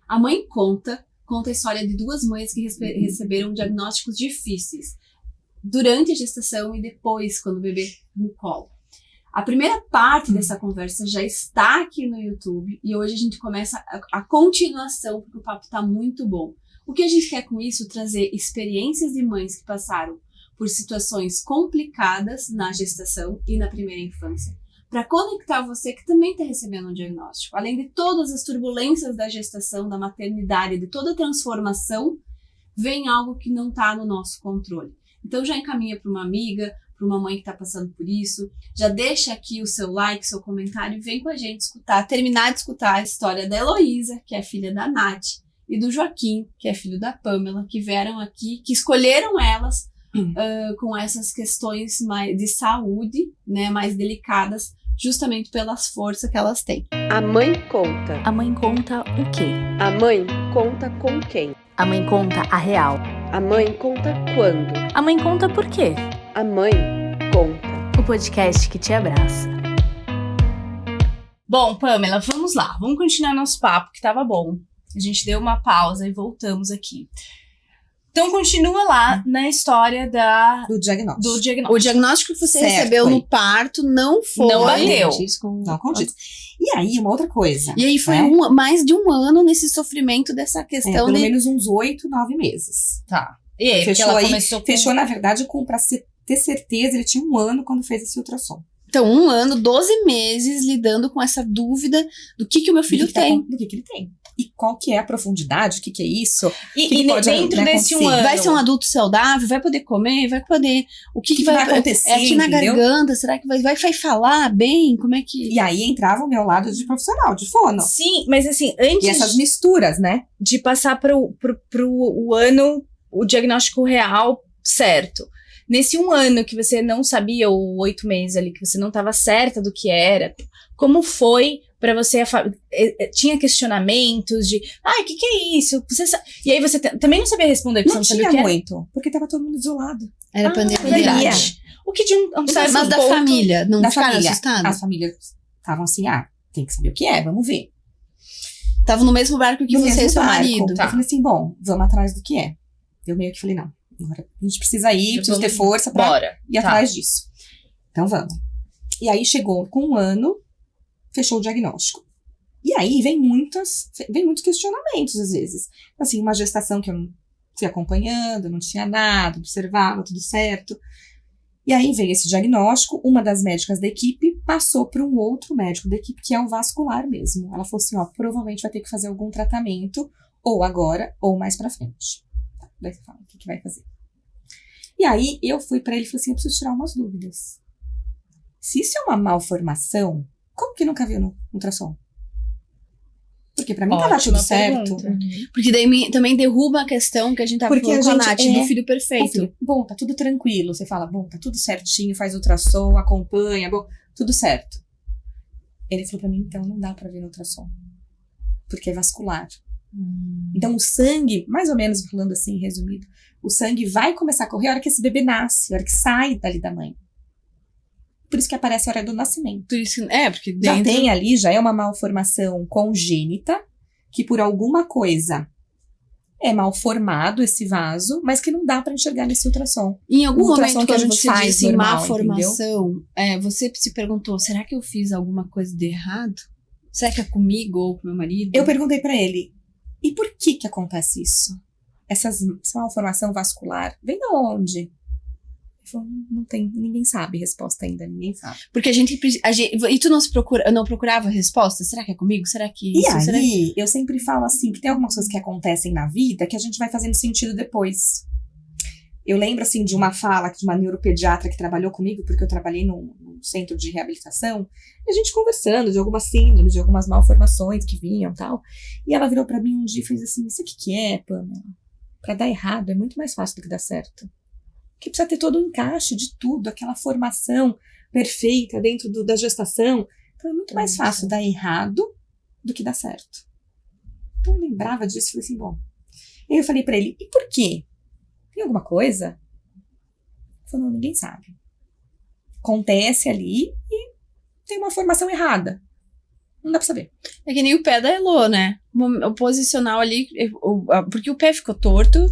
A mãe conta a história de duas mães que receberam diagnósticos difíceis durante a gestação e depois, quando o bebê no colo. A primeira parte dessa conversa já está aqui no YouTube e hoje a gente começa a continuação, porque o papo está muito bom. O que a gente quer com isso? Trazer experiências de mães que passaram por situações complicadas na gestação e na primeira infância, para conectar você que também está recebendo um diagnóstico. Além de todas as turbulências da gestação, da maternidade, de toda a transformação, vem algo que não está no nosso controle. Então já encaminha para uma amiga, para uma mãe que está passando por isso, já deixa aqui o seu like, seu comentário e vem com a gente terminar de escutar a história da Heloísa, que é filha da Nath, e do Joaquim, que é filho da Pamela, que vieram aqui, que escolheram elas com essas questões mais de saúde, né, mais delicadas, justamente pelas forças que elas têm. A mãe conta. A mãe conta o quê? A mãe conta com quem? A mãe conta a real. A mãe conta quando? A mãe conta por quê? A mãe conta. O podcast que te abraça. Bom, Pamela, vamos lá. Vamos continuar nosso papo, que tava bom. A gente deu uma pausa e voltamos aqui. Então, continua lá na história do diagnóstico. O diagnóstico que você recebeu foi. no parto não foi. Não bateu. Não condiz. E aí, uma outra coisa. E aí foi mais de um ano nesse sofrimento dessa questão pelo menos uns 8, 9 meses. Tá. E aí, fechou, na verdade, pra ter certeza, ele tinha 1 ano quando fez esse ultrassom. Então, 1 ano, 12 meses lidando com essa dúvida do que o meu filho tem. Do que ele tem. E qual que é a profundidade, o que é isso? E pode, dentro desse acontecer? 1 ano... Vai ser um adulto saudável? Vai poder comer? Vai poder... O que vai acontecer, é aqui na entendeu? garganta? Será que vai falar bem? Como é que... E aí entrava o meu lado de profissional, de fono. Sim, mas assim, antes... E essas misturas, né? De passar pro ano, o diagnóstico real certo. Nesse 1 ano que você não sabia, ou 8 meses ali, que você não estava certa do que era, como foi pra você? Tinha questionamentos de, o que é isso? E aí você também não sabia responder, porque Não você não sabia tinha o que muito, porque tava todo mundo isolado. Era pandemia. Verdade. O que de um certo Mas da ponto... família, não Da ficaram família. assustadas? As famílias estavam assim, tem que saber o que é, vamos ver. Estavam no mesmo barco que No você e mesmo seu barco. marido. Eu falei assim, bom, vamos atrás do que é. Eu meio que falei, não, agora a gente precisa ir, precisa ter força pra ir atrás disso. Então vamos. E aí chegou com 1 ano, fechou o diagnóstico. E aí vem muitos questionamentos às vezes. Assim, uma gestação que eu não fui acompanhando, não tinha nada, observava, tudo certo. E aí veio esse diagnóstico, uma das médicas da equipe passou para um outro médico da equipe, que é o vascular mesmo. Ela falou assim, provavelmente vai ter que fazer algum tratamento, ou agora, ou mais pra frente. Tá, daí você fala, o que vai fazer? E aí eu fui pra ele e falei assim, eu preciso tirar umas dúvidas. Se isso é uma malformação, como que nunca viu no ultrassom? Porque pra mim tava tudo certo. Porque daí também derruba a questão que a gente tava falando com a Nath, do filho perfeito. Bom, tá tudo tranquilo. Você fala, bom, tá tudo certinho, faz ultrassom, acompanha, bom, tudo certo. Ele falou pra mim, então não dá pra ver no ultrassom. Porque é vascular. Então o sangue, mais ou menos falando assim, resumido, o sangue vai começar a correr a hora que esse bebê nasce, a hora que sai dali da mãe. Por isso que aparece a hora do nascimento. Por isso, porque Já tem ali, já é uma malformação congênita, que por alguma coisa é mal formado esse vaso, mas que não dá pra enxergar nesse ultrassom. Em algum ultrassom momento, que a quando gente você faz disse normal, má formação, você se perguntou, será que eu fiz alguma coisa de errado? Será que é comigo ou com meu marido? Eu perguntei pra ele, e por que acontece isso? Essa malformação vascular, vem de onde? Ele falou, não tem, ninguém sabe a resposta ainda, ninguém sabe. Porque a gente e tu não procurava resposta? Será que é comigo? Será que isso? E aí, eu sempre falo assim, que tem algumas coisas que acontecem na vida que a gente vai fazendo sentido depois. Eu lembro, assim, de uma fala de uma neuropediatra que trabalhou comigo, porque eu trabalhei num centro de reabilitação, e a gente conversando de algumas síndromes, de algumas malformações que vinham e tal. E ela virou pra mim um dia e fez assim, isso aqui que é, Pamela? Pra dar errado é muito mais fácil do que dar certo. Porque precisa ter todo o encaixe de tudo, aquela formação perfeita dentro da gestação. Então é muito mais fácil dar errado do que dar certo. Então eu lembrava disso e falei assim, bom. E aí eu falei pra ele, e por quê? Tem alguma coisa? Ele falou, não, ninguém sabe. Acontece ali e tem uma formação errada. Não dá pra saber. É que nem o pé da Elô, né? O posicional ali, porque o pé ficou torto.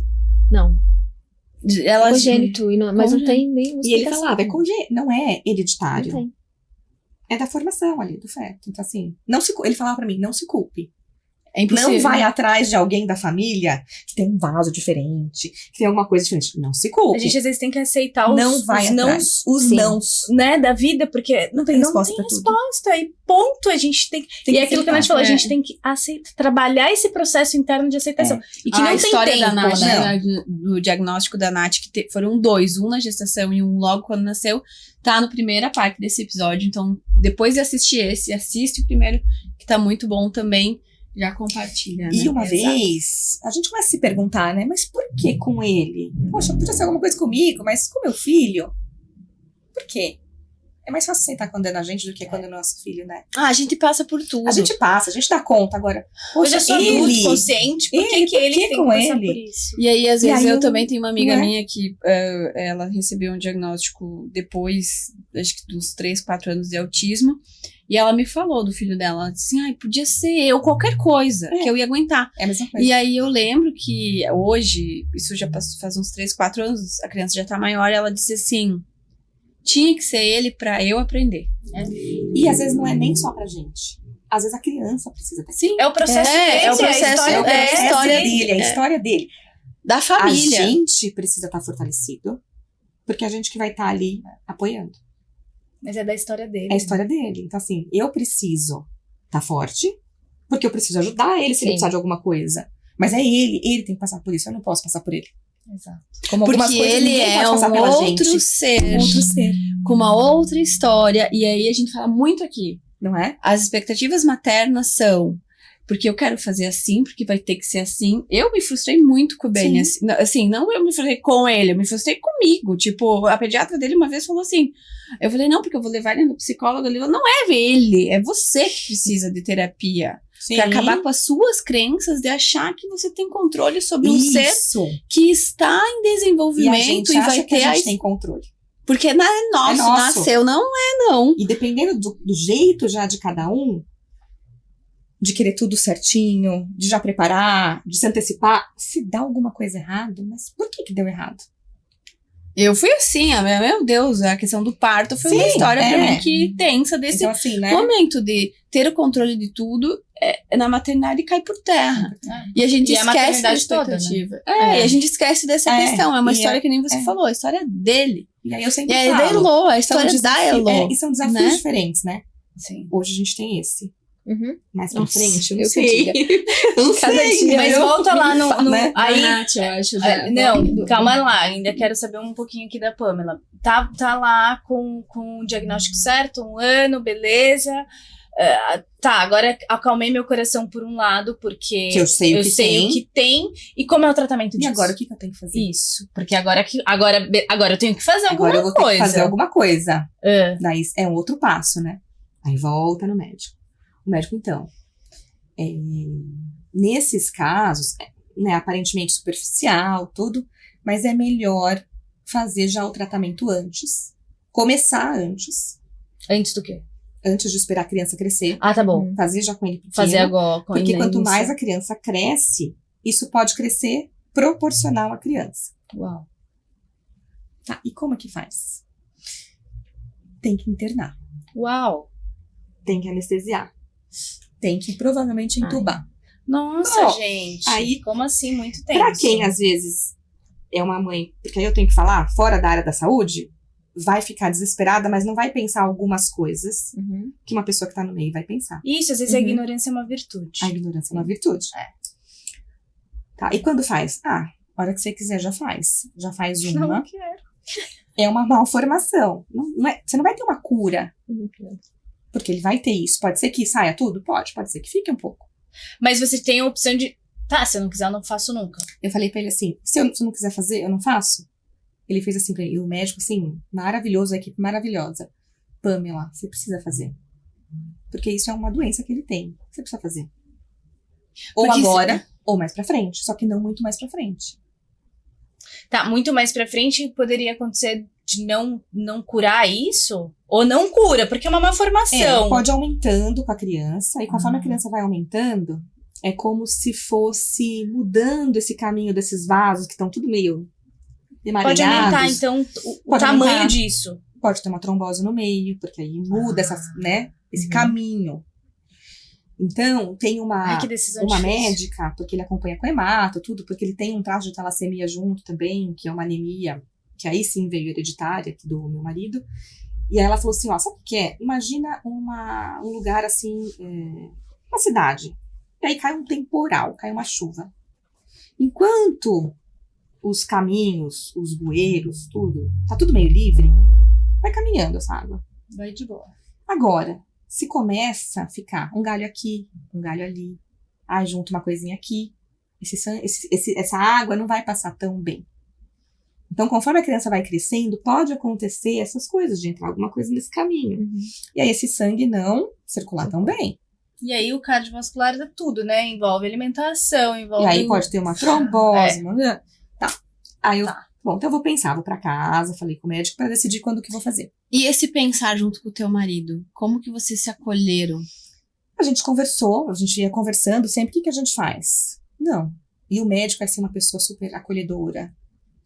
Não, Ela congênito, mas não tem nem E ele falava, não é hereditário. Não tem. É da formação ali, do feto. Então, assim, ele falava pra mim, não se culpe. É impossível. Não vai atrás de alguém da família que tem um vaso diferente, que tem alguma coisa diferente. Não se culpe. A gente às vezes tem que aceitar os não vai atrás. Os nãos. Né, da vida, porque Não tem resposta pra tudo. resposta, e ponto, a gente tem Tem e que é aquilo que a aceitar, Nath falou, a é. gente tem que aceitar, trabalhar esse processo interno de aceitação. E que a não tem história tempo, da Nath, né? do diagnóstico da Nath, que foram 2, um na gestação e um logo quando nasceu, tá no primeira parte desse episódio. Então, depois de assistir esse, assiste o primeiro, que tá muito bom também. Já compartilha, né? E uma Exato. vez, a gente começa a se perguntar, né? Mas por que com ele? Poxa, podia ser alguma coisa comigo, mas com meu filho? Por quê? É mais fácil aceitar quando é na gente do que quando é nosso filho, né? A gente passa por tudo. A gente passa, a gente dá conta. Agora, poxa, Hoje eu sou adulto, consciente, por que que ele tem que com passar ele? por isso? E aí, às E vezes, aí eu eu- também tenho uma amiga não é? minha que ela recebeu um diagnóstico depois, acho que dos 3, 4 anos de autismo. E ela me falou do filho dela. Ela disse assim, podia ser eu, qualquer coisa, que eu ia aguentar. É a mesma coisa. E aí eu lembro que hoje, isso já passou, faz uns 3, 4 anos, a criança já tá maior, e ela disse assim, tinha que ser ele pra eu aprender. E às vezes não é nem só pra gente. Às vezes a criança precisa ter. Sim. É o processo É o dele, processo, a história É a dele. história dele, é a história dele. Da A família. gente precisa estar fortalecido, porque é a gente que vai estar ali apoiando. Mas é da história dele. É a história dele. Então, assim, eu preciso estar forte, porque eu preciso ajudar ele se ele Sim. precisar de alguma coisa. Mas é ele tem que passar por isso, eu não posso passar por ele. Exato. Como Porque algumas coisas ele ninguém é pode passar um pela outro gente. ser, Outro ser, com uma outra história. E aí a gente fala muito aqui. não é? As expectativas maternas são, porque eu quero fazer assim, porque vai ter que ser assim. Eu me frustrei muito com o Benny. Sim. Assim, não eu me frustrei com ele, eu me frustrei comigo. Tipo, a pediatra dele uma vez falou assim, eu falei, não, porque eu vou levar ele no psicólogo. Ele falou, não é ele, é você que precisa de terapia. Sim. Pra acabar com as suas crenças de achar que você tem controle sobre um ser Isso. que está em E a desenvolvimento gente e acha vai que ter a gente tem controle. Porque não é nosso, É nosso. nasceu, não é não. E dependendo do jeito já de cada um, de querer tudo certinho, de já preparar, de se antecipar, se dá alguma coisa errada, mas por que deu errado? Eu fui assim, meu Deus, a questão do parto foi uma Sim, história pra é. mim que tensa desse Então, assim, né? momento de ter o controle de tudo na maternidade cai por terra. E a gente E a esquece da maternidade toda, né? expectativa. E a gente esquece dessa É, questão. É uma e história é- que nem você é. falou, a história dele. E aí eu E sempre aí da falo. Elô, a história são da desafios- Elô. e são desafios né? diferentes, né? Sim. Hoje a gente tem esse. Uhum. Mais pra Nossa, frente, eu não eu sei. que Não Cada sei. dia. Mas eu- volta lá no né? aí, Nath, eu acho. não, calma lá, ainda quero saber um pouquinho aqui da Pamela. Tá lá com o diagnóstico certo, 1 ano, beleza. Tá, agora acalmei meu coração por um lado, porque Que eu sei o que sei tem. o que tem e como é o tratamento E disso. agora o que eu tenho que fazer? Isso, porque agora eu tenho que fazer alguma Agora eu vou ter coisa. que fazer alguma coisa. É. Daí é um outro passo, né? Aí volta no médico. O médico, então, nesses casos, né, aparentemente superficial, tudo, mas é melhor fazer já o tratamento antes. Começar antes. Antes do quê? Antes de esperar a criança crescer. Ah, tá bom. Fazer já com ele pequeno. Fazer agora. Porque quanto mais a criança cresce, isso pode crescer proporcional à criança. Uau. Tá, e como é que faz? Tem que internar. Uau. Tem que anestesiar. Tem que provavelmente entubar. Nossa, Bom, gente. aí- Como assim? Muito tempo. Pra quem às vezes é uma mãe, porque aí eu tenho que falar, fora da área da saúde, vai ficar desesperada, mas não vai pensar algumas coisas Uhum. que uma pessoa que tá no meio vai pensar. Isso, às vezes a Uhum. ignorância é uma virtude. A ignorância é uma virtude. Tá, e quando faz? A hora que você quiser já faz. Já faz uma. Não quero. É uma malformação. Você não vai ter uma cura, Uhum. porque ele vai ter isso. Pode ser que saia tudo? Pode ser que fique um pouco. Mas você tem a opção de. Tá, se eu não quiser, eu não faço nunca. Eu falei pra ele assim, se eu não quiser fazer, eu não faço. Ele fez assim pra ele, e o médico, assim, maravilhoso, a equipe maravilhosa. Pamela, você precisa fazer. Porque isso é uma doença que ele tem. Você precisa fazer. Ou Porque agora, ou mais pra frente. Só que não muito mais pra frente. Tá, muito mais pra frente poderia acontecer de não curar isso? Ou não cura, porque é uma malformação. Pode ir aumentando com a criança, e conforme a criança vai aumentando, é como se fosse mudando esse caminho desses vasos que estão tudo meio emaranhados. Pode aumentar, então, o tamanho disso. Pode ter uma trombose no meio, porque aí muda esse caminho. Então, tem uma médica, porque ele acompanha com hemato, tudo, porque ele tem um traço de talassemia junto também, que é uma anemia, que aí sim veio hereditária do meu marido. E aí ela falou assim, sabe o que é? Imagina um lugar assim, uma cidade. E aí cai um temporal, cai uma chuva. Enquanto os caminhos, os bueiros, tá tudo meio livre, vai caminhando essa água. Vai de boa. Agora, se começa a ficar um galho aqui, um galho ali, junta uma coisinha aqui, essa água não vai passar tão bem. Então, conforme a criança vai crescendo, pode acontecer essas coisas, de entrar alguma coisa nesse caminho. E aí esse sangue não circular tão bem. E aí o cardiovascular é tudo, né? Envolve alimentação, envolve... E aí pode ter uma trombose. Tá. Aí bom, então eu vou pensar, vou pra casa, falei com o médico pra decidir quando que eu vou fazer. E esse pensar junto com o teu marido, como que vocês se acolheram? A gente conversou, a gente ia conversando sempre, o que a gente faz? Não. E o médico é assim, uma pessoa super acolhedora,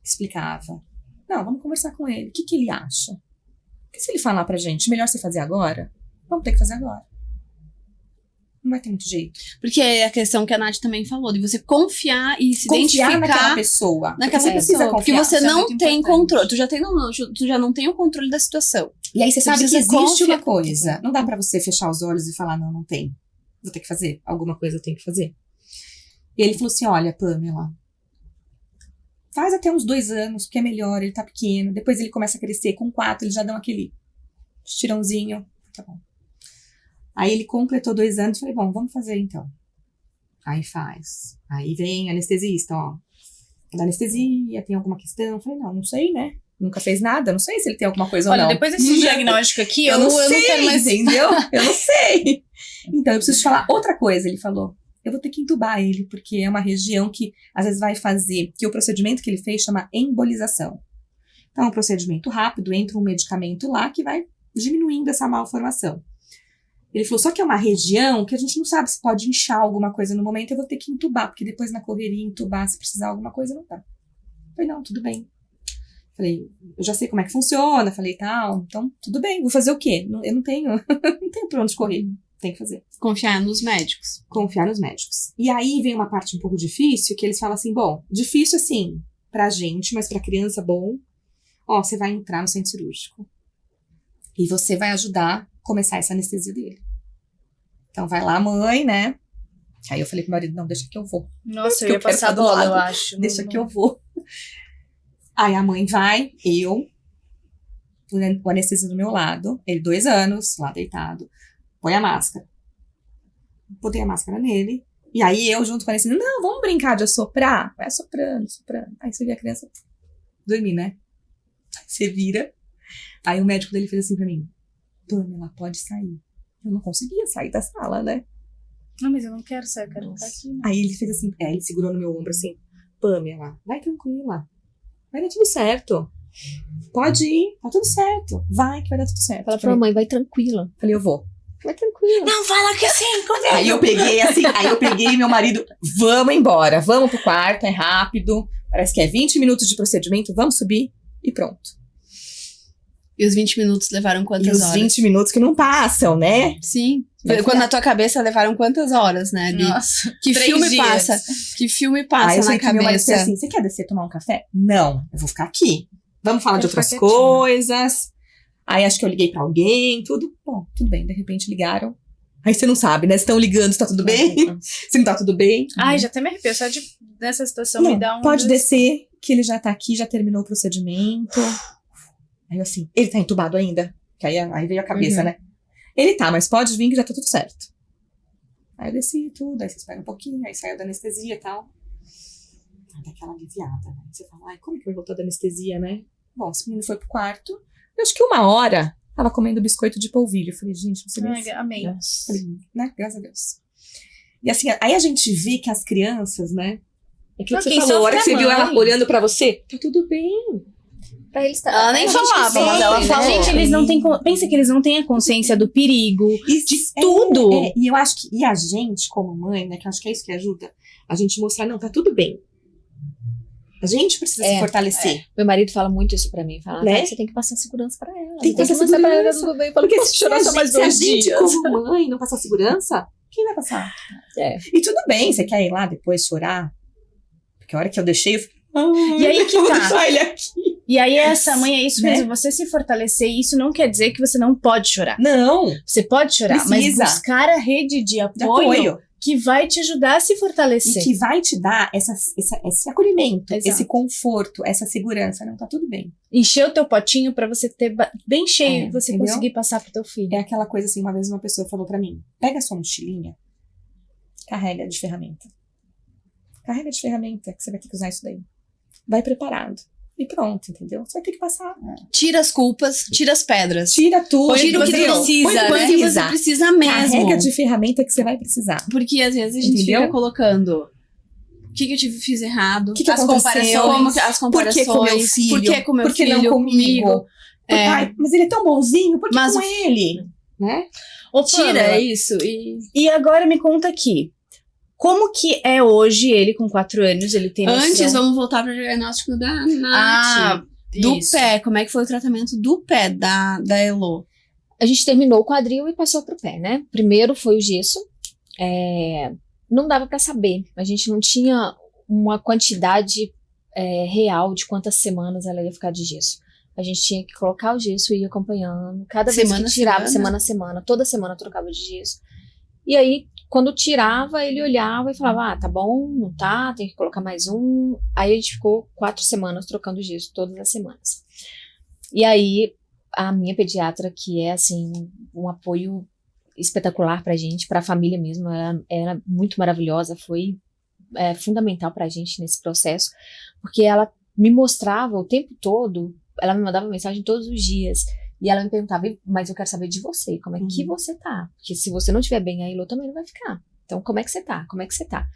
explicava. Não, vamos conversar com ele, o que ele acha? Porque se ele falar pra gente, melhor você fazer agora, vamos ter que fazer agora. Não vai ter muito jeito. Porque é a questão que a Nath também falou, de você confiar e se identificar naquela pessoa. Você precisa confiar. Porque você não tem controle. Tu já não tem o controle da situação. E aí você sabe que existe uma coisa. Não dá pra você fechar os olhos e falar, não tem. Vou ter que fazer. Alguma coisa eu tenho que fazer. E ele falou assim, olha, Pamela, faz até uns 2 anos, porque é melhor, ele tá pequeno. Depois ele começa a crescer, com 4 ele já dá aquele estirãozinho. Tá bom. Aí ele completou 2 anos, falei, bom, vamos fazer então. Aí faz. Aí vem anestesista, da anestesia, tem alguma questão? Falei, não sei, né? Nunca fez nada, não sei se ele tem alguma coisa ou não. Olha, depois desse diagnóstico aqui, eu não quero mais... Entendeu? Eu não sei. Então, eu preciso te falar outra coisa, ele falou. Eu vou ter que entubar ele, porque é uma região que às vezes vai fazer, que o procedimento que ele fez chama embolização. Então, é um procedimento rápido, entra um medicamento lá que vai diminuindo essa malformação. Ele falou, só que é uma região que a gente não sabe se pode inchar alguma coisa no momento, eu vou ter que entubar, porque depois na correria entubar, se precisar alguma coisa, não dá. Falei, não, tudo bem. Falei, eu já sei como é que funciona, falei, tal, então tudo bem, vou fazer o quê? Eu não tenho, não tenho pra onde correr, tem que fazer. Confiar nos médicos. Confiar nos médicos. E aí vem uma parte um pouco difícil, que eles falam assim, bom, difícil assim, pra gente, mas pra criança, bom, você vai entrar no centro cirúrgico. E você vai ajudar a começar essa anestesia dele. Então vai lá, mãe, né? Aí eu falei pro marido, não, deixa que eu vou. Nossa, eu ia passar do lado, eu acho. Deixa que eu vou. Aí a mãe vai, o anestesista do meu lado, ele 2 anos, lá deitado, põe a máscara. Botei a máscara nele, e aí eu junto com o anestesista, não, vamos brincar de assoprar? Vai assoprando. Aí você vê a criança dormir, né? Aí você vira, aí o médico dele fez assim pra mim, Pamela, pode sair. Eu não conseguia sair da sala, né? Não, mas eu não quero sair, eu quero ficar aqui. Né? Aí ele fez assim, ele segurou no meu ombro assim, Pamela, vai tranquila. Vai dar tudo certo. Pode ir, tá tudo certo. Vai que vai dar tudo certo. Fala pra mãe, vai tranquila. Falei, eu vou. Vai tranquila. Não, fala que assim, Aí eu peguei meu marido, vamos embora, vamos pro quarto, é rápido. Parece que é 20 minutos de procedimento, vamos subir e pronto. E os 20 minutos levaram quantas horas? E os 20 minutos que não passam, né? Sim. Quando na tua cabeça levaram quantas horas, né, Bi? Nossa, que 3 filme dias. passa? Que filme passa na Meu marido cabeça? assim, você quer descer tomar um café? Não, eu vou ficar aqui. Vamos falar de outras ficar coisas. Aí acho que eu liguei pra alguém, tudo. Bom, tudo bem, de repente ligaram. Aí você não sabe, né? Se estão ligando, se tá tudo bem. Se não tá tudo bem. Ai, já até me arrepio. Só nessa situação Não, me dá um... pode descer, que ele já tá aqui, já terminou o procedimento. Aí eu assim, ele tá entubado ainda? Que aí veio a cabeça, né? Ele tá, mas pode vir que já tá tudo certo. Aí eu desci tudo, aí você espera um pouquinho, aí saiu da anestesia e tal. Aí dá aquela aliviada, né? Você fala, ai, como que ele voltou da anestesia, né? Bom, esse menino foi pro quarto. Eu acho que 1 hora, tava comendo biscoito de polvilho. Eu falei, gente, você não... Ai, amém. Falei, né? Graças a Deus. E assim, aí a gente vê que as crianças, né? É aquilo que você falou, a hora que você viu ela olhando pra você, tá tudo bem. Pra eles tá, Ela nem a gente falava, sempre, mas ela né? falou. Gente, eles não têm. Pensa que eles não têm a consciência do perigo, de tudo. E eu acho que. E a gente, como mãe, né? Que eu acho que é isso que ajuda. A gente mostrar, não, tá tudo bem. A gente precisa se fortalecer. Meu marido fala muito isso pra mim. Fala, Né? você tem que passar segurança pra ela. Tem que passar mostrar pra ela segurança. tudo bem. Fala, Porque posso chorar só mais se a 2 gente, dias. como mãe, não passar segurança, quem vai passar? É. E tudo bem, você quer ir lá depois chorar? Porque a hora que eu deixei, eu fiquei. E aí que eu vou tá. deixar ele aqui. E aí, essa mãe é isso Né? mesmo. Você se fortalecer, isso não quer dizer que você não pode chorar. Não, Você pode chorar, mas Precisa. buscar a rede de de apoio, apoio. que vai te ajudar a se E fortalecer. que vai te dar esse acolhimento, Exato. esse conforto, essa segurança. Não, tá tudo bem. Encher o teu potinho pra você ter bem cheio e você entendeu? conseguir passar pro teu filho. É aquela coisa assim, uma vez uma pessoa falou pra mim, pega a sua mochilinha, carrega de ferramenta. Carrega de ferramenta, que você vai ter que usar isso daí. Vai preparado. E pronto, entendeu? Você vai ter que passar. Tira as culpas, tira as pedras. Tira tudo. Põe o que entendeu? precisa, Põe o que né? precisa. Você precisa mesmo. Carrega de ferramenta que você vai precisar. Porque às vezes a gente Entendeu? fica colocando o que eu fiz errado, O que as aconteceu? comparações, as Por comparações, que com meu filho? por que com meu Por que filho, não comigo? É. Ai, mas ele é tão bonzinho, por que Mas com o- ele? Né? Ô, Tira Pamela, isso e E agora me conta aqui. Como que é hoje ele com 4 anos? Ele tem noção? antes vamos voltar para o diagnóstico da Nath. Ah, Do isso. pé, como é que foi o tratamento do pé da Elo? A gente terminou o quadril e passou pro pé, né? Primeiro foi o gesso. Não dava pra saber. A gente não tinha uma quantidade real de quantas semanas ela ia ficar de gesso. A gente tinha que colocar o gesso e ir acompanhando. Cada vez Semana que a tirava, semana? semana a semana, toda semana trocava de gesso. E aí, quando tirava, ele olhava e falava, tá bom, não tá, tem que colocar mais um. Aí a gente ficou 4 semanas trocando gesso, todas as semanas. E aí, a minha pediatra, que é, assim, um apoio espetacular pra gente, pra família mesmo, ela era muito maravilhosa, foi fundamental pra gente nesse processo, porque ela me mostrava o tempo todo, ela me mandava mensagem todos os dias, e ela me perguntava, mas eu quero saber de você, como é que você tá? Porque se você não estiver bem, a Elo também não vai ficar. Então, como é que você tá? Como é que você tá?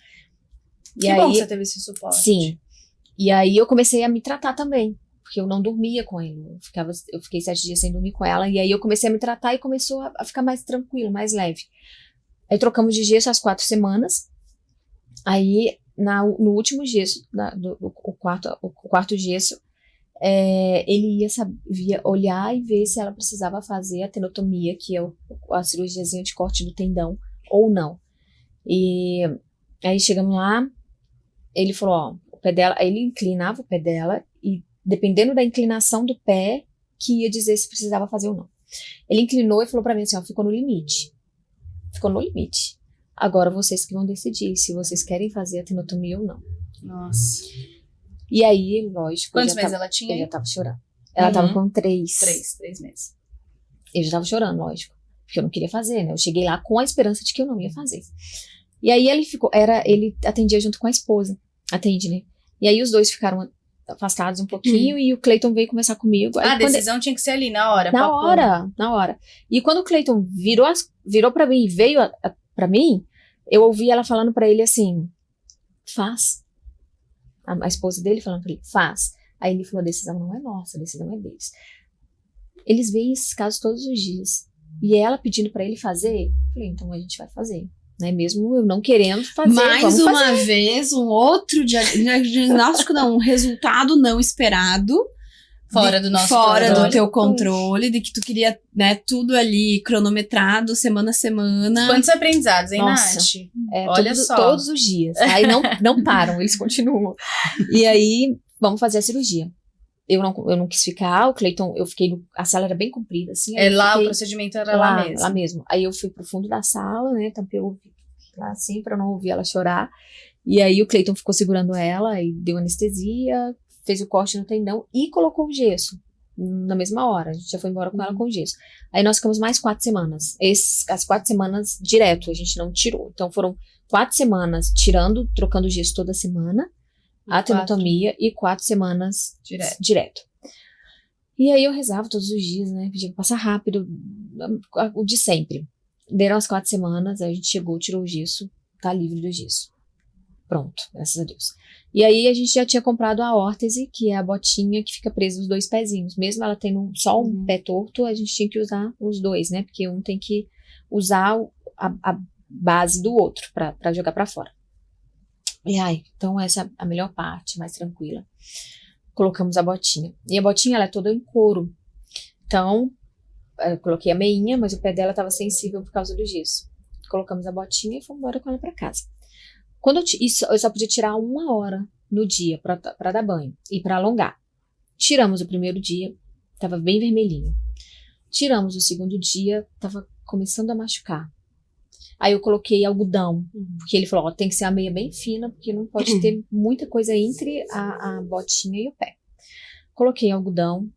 E Que aí, bom que você teve esse suporte. sim. E aí eu comecei a me tratar também, porque eu não dormia com ele. Eu fiquei 7 dias sem dormir com ela, e aí eu comecei a me tratar e começou a ficar mais tranquilo, mais leve. Aí trocamos de gesso às 4 semanas. Aí, no último gesso, o quarto gesso, ele ia olhar e ver se ela precisava fazer a tenotomia, que é a cirurgiazinha de corte do tendão, ou não. E aí chegamos lá, ele falou, ó, o pé dela, aí ele inclinava o pé dela e dependendo da inclinação do pé, que ia dizer se precisava fazer ou não. Ele inclinou e falou pra mim assim, ó, ficou no limite. Ficou no limite. Agora vocês que vão decidir se vocês querem fazer a tenotomia ou não. Nossa. E aí, lógico, Quantos eu já meses tava, ela tinha? eu já tava chorando. Ela tava com 3. 3 meses. Eu já tava chorando, lógico. Porque eu não queria fazer, né? Eu cheguei lá com a esperança de que eu não ia fazer. E aí ele atendia junto com a esposa. Atende, né? E aí os dois ficaram afastados um pouquinho e o Cleiton veio conversar comigo. Aí A decisão tinha que ser ali, na hora. na hora. E quando o Cleiton virou pra mim e veio pra mim, eu ouvi ela falando pra ele assim, faz. A esposa dele falando pra ele, faz. Aí ele falou, a decisão não é nossa, a decisão é deles. Eles veem esses casos todos os dias. E ela pedindo pra ele fazer, eu falei, então a gente vai fazer. Né? Mesmo eu não querendo fazer, Mais vamos uma fazer. vez, um outro diagnóstico, não, um resultado não esperado. Fora do nosso Fora controle. do teu controle, de que tu queria, né, tudo ali cronometrado, semana a semana. Quantos aprendizados, hein, Nossa. Nath? Olha só. Todos os dias. Aí não param, eles continuam. E aí, vamos fazer a cirurgia. Eu não quis ficar, o Cleiton, a sala era bem comprida, assim. aí eu O fiquei procedimento era lá mesmo. Lá mesmo. Aí eu fui pro fundo da sala, né, tampei o ouvido lá assim, pra não ouvir ela chorar. E aí o Cleiton ficou segurando ela e deu anestesia, fez o corte no tendão e colocou o gesso na mesma hora. A gente já foi embora com ela com o gesso. Aí nós ficamos mais 4 semanas. As 4 semanas direto, a gente não tirou. Então foram 4 semanas trocando o gesso toda semana, a tenotomia, e 4 semanas direto. E aí eu rezava todos os dias, né? Pedia pra passar rápido, o de sempre. Deram as 4 semanas, aí a gente chegou, tirou o gesso, tá livre do gesso. Pronto, graças a Deus. E aí a gente já tinha comprado a órtese, que é a botinha que fica presa nos 2 pezinhos. Mesmo ela tendo só um pé torto, a gente tinha que usar os 2, né? Porque um tem que usar a base do outro pra jogar pra fora. E então essa é a melhor parte, mais tranquila. Colocamos a botinha. E a botinha, ela é toda em couro. Então, eu coloquei a meinha, mas o pé dela estava sensível por causa do gesso. Colocamos a botinha e fomos embora com ela pra casa. Eu só podia tirar 1 hora no dia pra dar banho e pra alongar. Tiramos o primeiro dia, tava bem vermelhinho. Tiramos o segundo dia, tava começando a machucar. Aí eu coloquei algodão, porque ele falou, tem que ser a meia bem fina, porque não pode ter muita coisa entre a botinha e o pé. Coloquei algodão,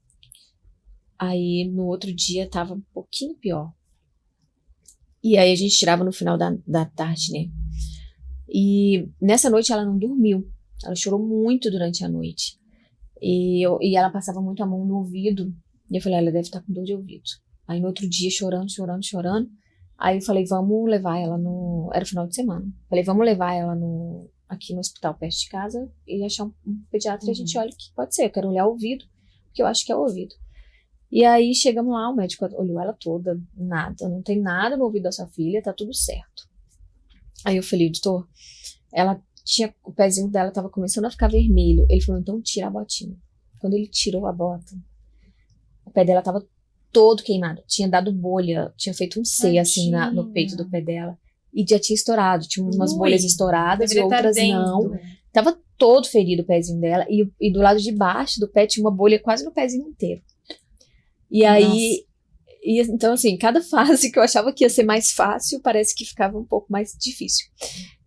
aí no outro dia tava um pouquinho pior. E aí a gente tirava no final da tarde, né? E nessa noite ela não dormiu, ela chorou muito durante a noite. E ela passava muito a mão no ouvido, e eu falei, ela deve estar com dor de ouvido. Aí no outro dia, chorando. Aí eu falei, vamos levar ela era final de semana. Falei, vamos levar ela aqui no hospital perto de casa e achar um pediatra e a gente olha o que pode ser. Eu quero olhar o ouvido, porque eu acho que é o ouvido. E aí chegamos lá, o médico olhou ela toda, nada, não tem nada no ouvido da sua filha, tá tudo certo. Aí eu falei, doutor, o pezinho dela tava começando a ficar vermelho. Ele falou, então tira a botinha. Quando ele tirou a bota, o pé dela tava todo queimado, tinha dado bolha, tinha feito um C assim no peito do pé dela e já tinha estourado, tinha umas bolhas estouradas e outras não, tava todo ferido o pezinho dela e do lado de baixo do pé tinha uma bolha quase no pezinho inteiro. E aí, então assim, cada fase que eu achava que ia ser mais fácil, parece que ficava um pouco mais difícil.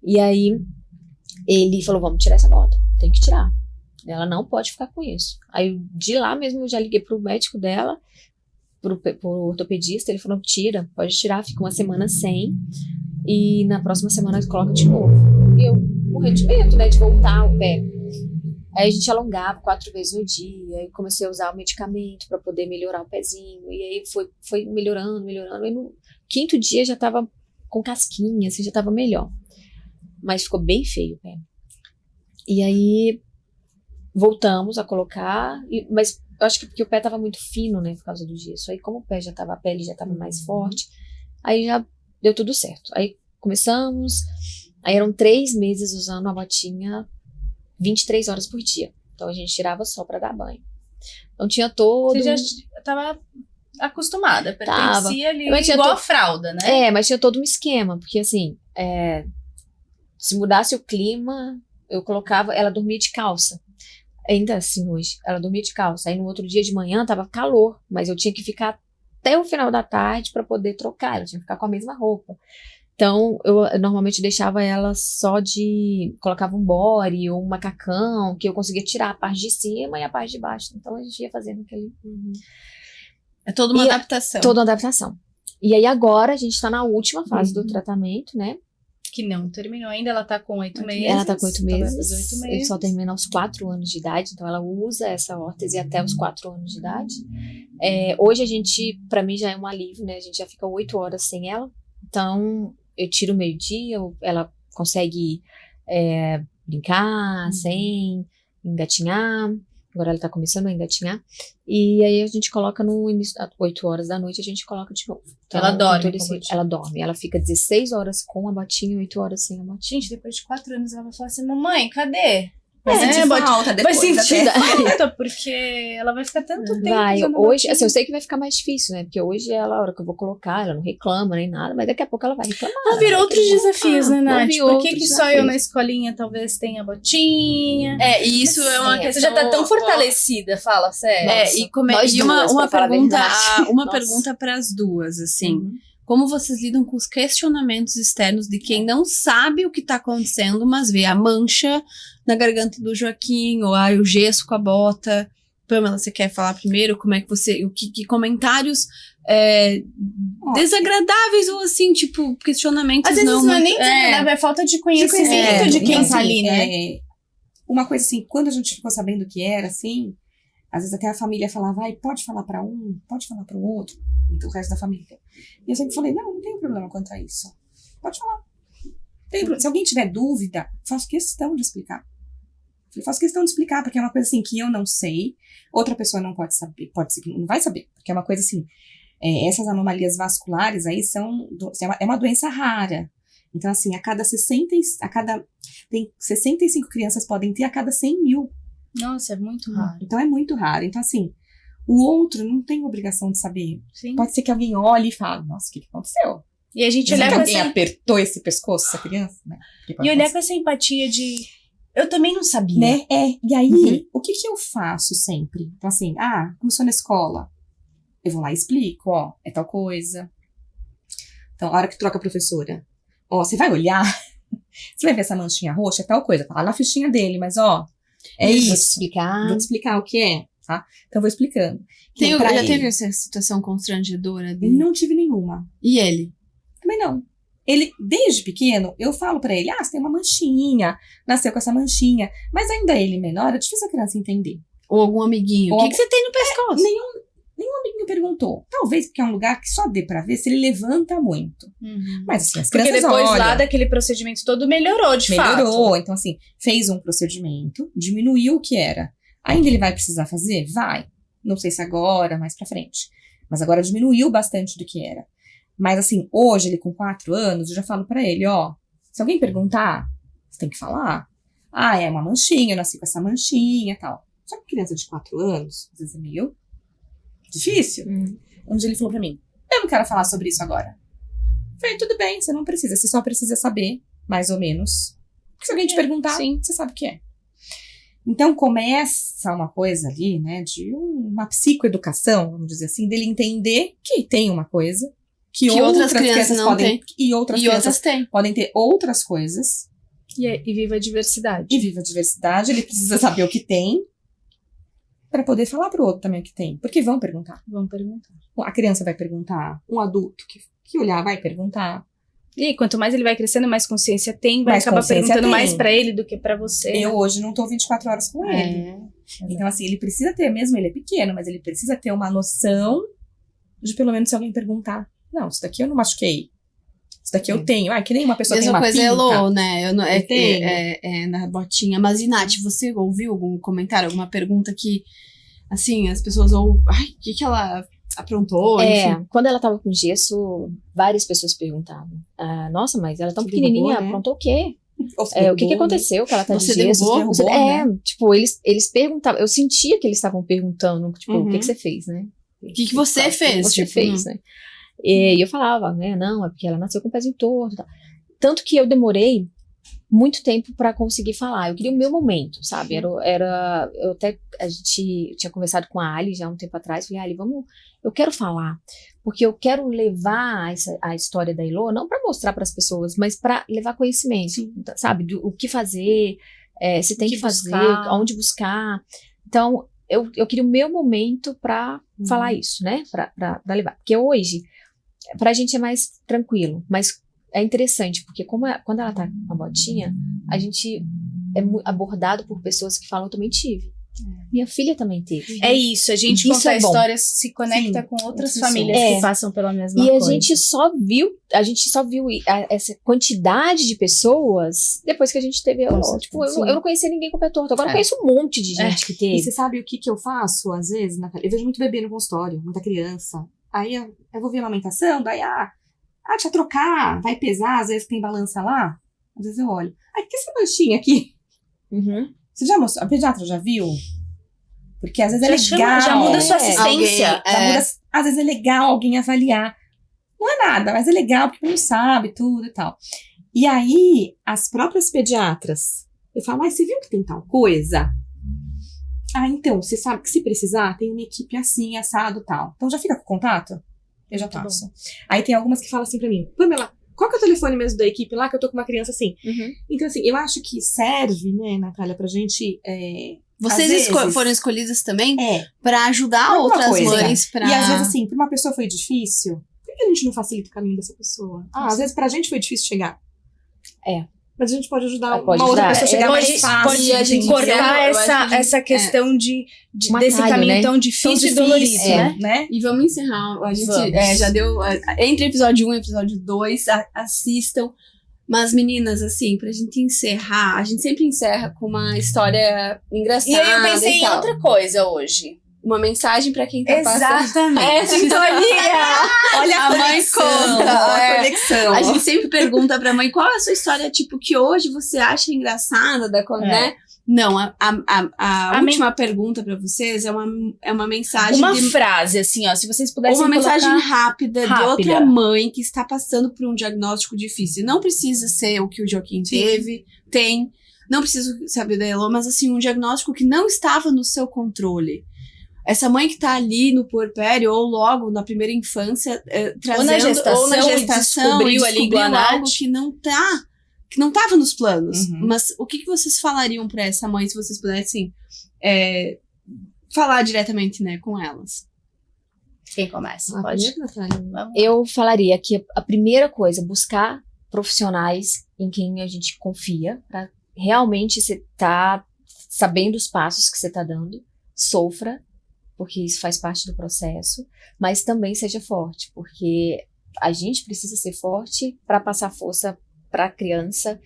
E aí ele falou, vamos tirar essa bota, tem que tirar, ela não pode ficar com isso. Aí de lá mesmo eu já liguei pro médico dela, pro ortopedista, ele falou, tira, pode tirar, fica 1 semana sem, e na próxima semana coloca de novo. E eu morri de medo, né, de voltar o pé. Aí a gente alongava 4 vezes no dia, aí comecei a usar o medicamento para poder melhorar o pezinho, e aí foi melhorando, e no 5º dia já tava com casquinha, assim, já tava melhor. Mas ficou bem feio o pé. E aí voltamos a colocar, mas eu acho que porque o pé tava muito fino, né, por causa do gesso. Aí como a pele já tava mais forte, aí já deu tudo certo. Aí começamos, aí eram 3 meses usando a botinha 23 horas por dia. Então a gente tirava só pra dar banho. Então tinha todo... Você já tava acostumada, pertencia ali igual a fralda, né? Mas tinha todo um esquema, porque assim, se mudasse o clima, eu colocava, ela dormia de calça. Ainda assim hoje, ela dormia de calça. Aí no outro dia de manhã tava calor, mas eu tinha que ficar até o final da tarde para poder trocar, eu tinha que ficar com a mesma roupa. Então eu normalmente deixava ela colocava um body ou um macacão, que eu conseguia tirar a parte de cima e a parte de baixo. Então a gente ia fazendo aquele... É toda uma adaptação. Toda uma adaptação. E aí agora a gente tá na última fase do tratamento, né? Que não terminou ainda, ela tá com 8 meses. Ela tá com 8 meses. Vai fazer 8 meses. Ele só termina aos 4 anos de idade, então ela usa essa órtese até os 4 anos de idade. Hoje a gente, pra mim já é um alívio, né? A gente já fica 8 horas sem ela. Então eu tiro o meio-dia, ela consegue brincar sem engatinhar. Agora ela tá começando a engatinhar. E aí a gente coloca no início, às 8 horas da noite, a gente coloca de novo. Então, ela dorme. Ela dorme. Ela fica 16 horas com a botinha e 8 horas sem a botinha. Gente, depois de 4 anos ela vai falar assim, mamãe, cadê? Vai sentir falta depois. Vai sentir falta, porque ela vai ficar tanto tempo usando a hoje, botinha. assim, eu sei que vai ficar mais difícil, né? Porque hoje é a hora que eu vou colocar, ela não reclama nem nada, mas daqui a pouco ela vai reclamar. Vão vir outros desafios, né, Nath? Por que só desafios. eu na escolinha talvez tenha botinha? E isso é uma questão... Você já tá tão fortalecida, fala sério. E uma pergunta para as duas, assim. Como vocês lidam com os questionamentos externos de quem não sabe o que tá acontecendo, mas vê a mancha na garganta do Joaquim, ou o gesso com a bota. Pamela, você quer falar primeiro? Como é que você... Que comentários desagradáveis ou assim, tipo, questionamentos às vezes não é nem muito- desagradável, é falta de conhecimento de quem tá ali, né? Uma coisa assim, quando a gente ficou sabendo que era assim, às vezes até a família falava, pode falar pra um, pode falar pro outro, e o resto da família. E eu sempre falei, não tem problema quanto a isso. Pode falar. Se alguém tiver dúvida, faço questão de explicar. Eu faço questão de explicar, porque é uma coisa assim que eu não sei, outra pessoa não pode saber, pode ser que não vai saber, porque é uma coisa assim, essas anomalias vasculares aí é uma doença rara. Então, assim, tem 65 crianças podem ter a cada 100 mil. Nossa, é muito raro. Então, é muito raro. Então, assim, o outro não tem obrigação de saber. Sim. Pode ser que alguém olhe e fale, nossa, o que aconteceu? E a gente Será olhar que com alguém apertou esse pescoço, essa criança? Né? E olhar com essa empatia de... Eu também não sabia. Né? E aí, o que eu faço sempre? Então, assim, começou na escola. Eu vou lá e explico, é tal coisa. Então, a hora que troca a professora, você vai olhar, você vai ver essa manchinha roxa, é tal coisa. Tá lá na fichinha dele, mas, é isso. Vou te explicar. Vou te explicar o que é, tá? Então, eu vou explicando. Já teve essa situação constrangedora dele? Não tive nenhuma. E ele? Também não. Ele, desde pequeno, eu falo pra ele, você tem uma manchinha, nasceu com essa manchinha. Mas ainda ele menor, é difícil a criança entender. Ou algum amiguinho. O que você tem no pescoço? Nenhum amiguinho perguntou. Talvez porque é um lugar que só dê pra ver se ele levanta muito. Mas assim, as crianças porque depois olham, lá daquele procedimento todo melhorou, de fato. Melhorou. Então assim, fez um procedimento, diminuiu o que era. Ainda ele vai precisar fazer? Vai. Não sei se agora, mais pra frente. Mas agora diminuiu bastante do que era. Mas assim, hoje ele com 4 anos, eu já falo pra ele, se alguém perguntar, você tem que falar. É uma manchinha, eu nasci com essa manchinha e tal. Só que criança de 4 anos, às vezes é meio difícil. Um dia ele falou pra mim, eu não quero falar sobre isso agora. Eu falei, tudo bem, você não precisa, você só precisa saber, mais ou menos. Porque se alguém te perguntar, você sabe o que é. Então começa uma coisa ali, né, de uma psicoeducação, vamos dizer assim, dele entender que tem uma coisa, que outras crianças não podem, e outras crianças podem ter outras coisas. E viva a diversidade. E viva a diversidade, ele precisa saber o que tem, para poder falar pro outro também o que tem. Porque vão perguntar. A criança vai perguntar, um adulto que olhar vai perguntar. E quanto mais ele vai crescendo, mais consciência tem, vai acabar perguntando mais pra ele do que pra você. Eu hoje não tô 24 horas com ele. Então assim, ele precisa ter, mesmo ele é pequeno, mas ele precisa ter uma noção de pelo menos se alguém perguntar, não, isso daqui eu não machuquei. Isso daqui eu tenho. Que nem uma pessoa tem uma pinta. Mesma coisa Elô, né? Na botinha. Mas, Nath, você ouviu algum comentário, alguma pergunta que, assim, as pessoas ouvem... o que ela aprontou? Enfim. Quando ela tava com gesso, várias pessoas perguntavam. Nossa, mas ela é tão pequenininha, derrubou, né? aprontou o quê? O que aconteceu que ela tá de gesso? Derrubou, né? Tipo, eles perguntavam, eu sentia que eles estavam perguntando, tipo, o que você fez, né? O que você fez? O que você fez, né? E eu falava, né, não, é porque ela nasceu com o pezinho torto. Tá. Tanto que eu demorei muito tempo pra conseguir falar. Eu queria o meu momento, sabe? A gente tinha conversado com a Ali já um tempo atrás. Falei, Ali, eu quero falar. Porque eu quero levar a história da Elô, não pra mostrar pras pessoas, mas pra levar conhecimento, sabe? O que fazer, se tem que fazer, onde buscar. Então, eu queria o meu momento pra falar isso, né? Pra levar. Porque hoje, pra gente é mais tranquilo, mas é interessante, porque quando ela tá com a botinha, a gente é abordado por pessoas que falam, eu também tive. Minha filha também teve. É isso, a gente conta histórias, se conecta com outras famílias que passam pela mesma coisa. E a gente só viu essa quantidade de pessoas depois que a gente teve. Tipo, eu não conhecia ninguém com pé torto. Agora eu conheço um monte de gente que teve. E você sabe o que eu faço, às vezes, eu vejo muito bebê no consultório, muita criança. Aí eu vou ver a amamentação, daí, deixa eu trocar, vai pesar, às vezes tem balança lá. Às vezes eu olho. Que essa manchinha aqui? Você já mostrou? A pediatra já viu? Porque às vezes é legal. Já muda a sua assistência. Às vezes é legal alguém avaliar. Não é nada, mas é legal porque não sabe tudo e tal. E aí, as próprias pediatras, eu falo, você viu que tem tal coisa? Então, você sabe que se precisar, tem uma equipe assim, assado e tal. Então já fica com contato? Eu já passo. Aí tem algumas que falam assim pra mim, Pamela, qual que é o telefone mesmo da equipe lá que eu tô com uma criança assim? Então assim, eu acho que serve, né, Natália, pra gente... Vocês foram escolhidas também pra ajudar outras mães. E às vezes assim, pra uma pessoa foi difícil, por que a gente não facilita o caminho dessa pessoa? Às vezes pra gente foi difícil chegar. Mas a gente pode ajudar outra pessoa a chegar mais fácil. Pode a gente cortar essa questão desse caminho, né, tão difícil e dolorido, né? E vamos encerrar. A gente já deu... Entre episódio 1 e episódio 2, assistam. Mas, meninas, assim, pra gente encerrar, a gente sempre encerra com uma história engraçada. E aí eu pensei em tal. outra coisa hoje. Uma mensagem pra quem tá passando. Exatamente. É, sintonia! Olha A mãe conta, a é. conexão. A gente sempre pergunta pra mãe qual é a sua história, tipo, que hoje você acha engraçada, né? Não, a última pergunta pra vocês é uma mensagem Uma de... frase, assim, ó, se vocês pudessem Uma mensagem colocar... rápida de outra mãe que está passando por um diagnóstico difícil. Não precisa ser o que o Joaquim tem. Não precisa saber da Elô, mas assim, um diagnóstico que não estava no seu controle. Essa mãe que está ali no puerpério, ou logo na primeira infância, trazendo... Ou na gestação, e descobriu ali igual a algo Nath. que não estava nos planos. Uhum. Mas o que vocês falariam para essa mãe, se vocês pudessem falar diretamente, né, com elas? Quem começa? Pode. Eu falaria que a primeira coisa, buscar profissionais em quem a gente confia, pra realmente você tá sabendo os passos que você tá dando, sofra, porque isso faz parte do processo, mas também seja forte, porque a gente precisa ser forte para passar força para a criança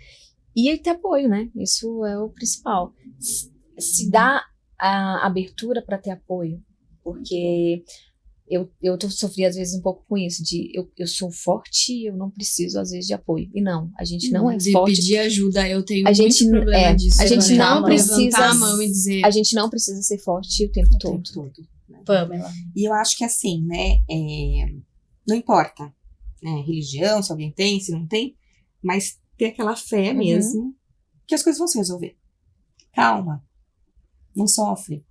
e ter apoio, né? Isso é o principal. Se dá a abertura para ter apoio, porque eu sofri às vezes um pouco com isso, de eu sou forte, eu não preciso às vezes de apoio. E não, a gente não é de forte. pedir ajuda, eu tenho A muito gente problema disso. a gente levantar não a mão, precisa levantar a mão e dizer... A gente não precisa ser forte o tempo todo. Pamela. E eu acho que assim, né, não importa, né, religião, se alguém tem, se não tem, mas ter aquela fé mesmo que as coisas vão se resolver. Calma. Não sofre.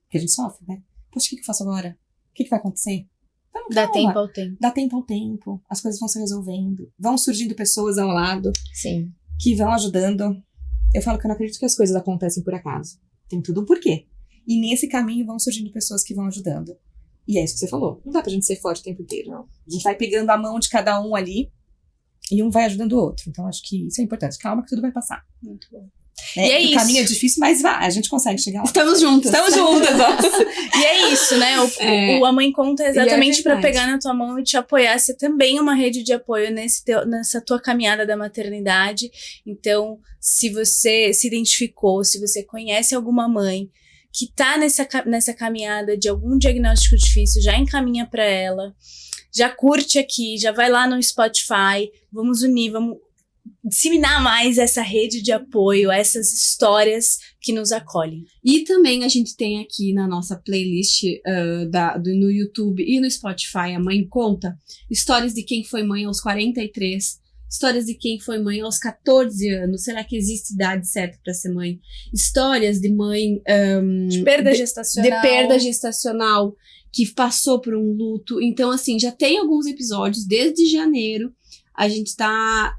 Porque a gente sofre, né? Poxa, o que eu faço agora? O que vai acontecer? Então, Dá calma. tempo ao tempo. Dá tempo ao tempo. As coisas vão se resolvendo. Vão surgindo pessoas ao lado Sim. que vão ajudando. Eu falo que eu não acredito que as coisas acontecem por acaso. Tem tudo um porquê. E nesse caminho vão surgindo pessoas que vão ajudando. E é isso que você falou. Não dá pra gente ser forte o tempo inteiro, não. A gente vai pegando a mão de cada um ali e um vai ajudando o outro. Então, acho que isso é importante. Calma que tudo vai passar. Muito bom. E é o isso. caminho é difícil, mas vai. A gente consegue chegar lá. Estamos juntas. Estamos juntas. E é isso, né? O A Mãe Conta é exatamente pra verdade. pegar na tua mão e te apoiar. Você também é uma rede de apoio nessa tua caminhada da maternidade. Então, se você se identificou, se você conhece alguma mãe que tá nessa caminhada de algum diagnóstico difícil, já encaminha pra ela, já curte aqui, já vai lá no Spotify, vamos unir, vamos disseminar mais essa rede de apoio, essas histórias que nos acolhem. E também a gente tem aqui na nossa playlist no YouTube e no Spotify, A Mãe Conta, histórias de quem foi mãe aos 43, histórias de quem foi mãe aos 14 anos, será que existe idade certa para ser mãe? Histórias de mãe... De perda gestacional. De perda gestacional, que passou por um luto. Então, assim, já tem alguns episódios desde janeiro. A gente tá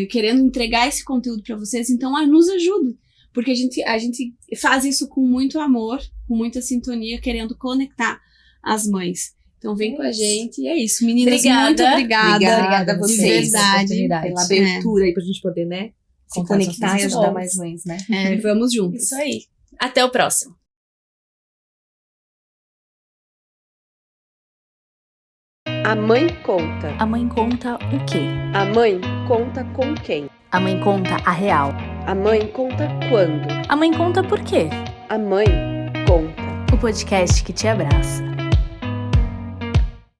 querendo entregar esse conteúdo para vocês, então nos ajuda. Porque a gente faz isso com muito amor, com muita sintonia, querendo conectar as mães. Então vem com a gente. E é isso, meninas. Obrigada. Muito obrigada. Obrigada a De vocês. verdade. Pela abertura aí pra gente poder, né? Se Contar conectar nossas e ajudar histórias. mais mães, né? Vamos juntos. Isso aí. Até o próximo. A mãe conta. A mãe conta o quê? A mãe conta com quem? A mãe conta a real. A mãe conta quando? A mãe conta por quê? A mãe conta. O podcast que te abraça.